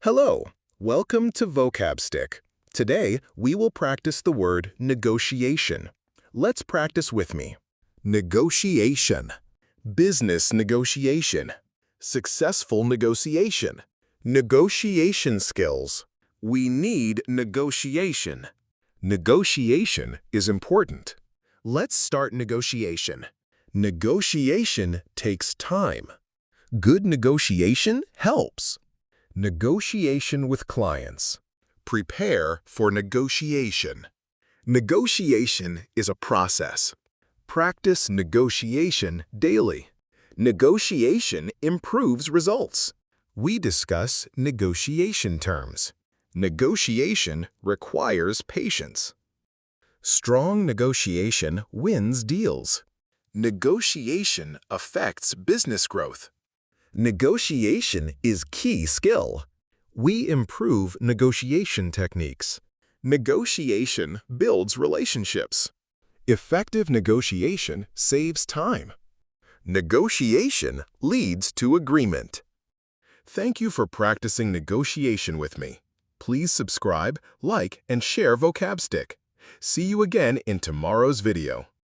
Hello, welcome to VocabStick. Today, we will practice the word negotiation. Let's practice with me. Negotiation. Business negotiation. Successful negotiation. Negotiation skills. We need negotiation. Negotiation is important. Let's start negotiation. Negotiation takes time. Good negotiation helps. Negotiation with clients. Prepare for negotiation. Negotiation is a process. Practice negotiation daily. Negotiation improves results. We discuss negotiation terms. Negotiation requires patience. Strong negotiation wins deals. Negotiation affects business growth. Negotiation is key skill. We improve negotiation techniques. Negotiation builds relationships. Effective negotiation saves time. Negotiation leads to agreement. Thank you for practicing negotiation with me. Please subscribe, like, and share VocabStick. See you again in tomorrow's video.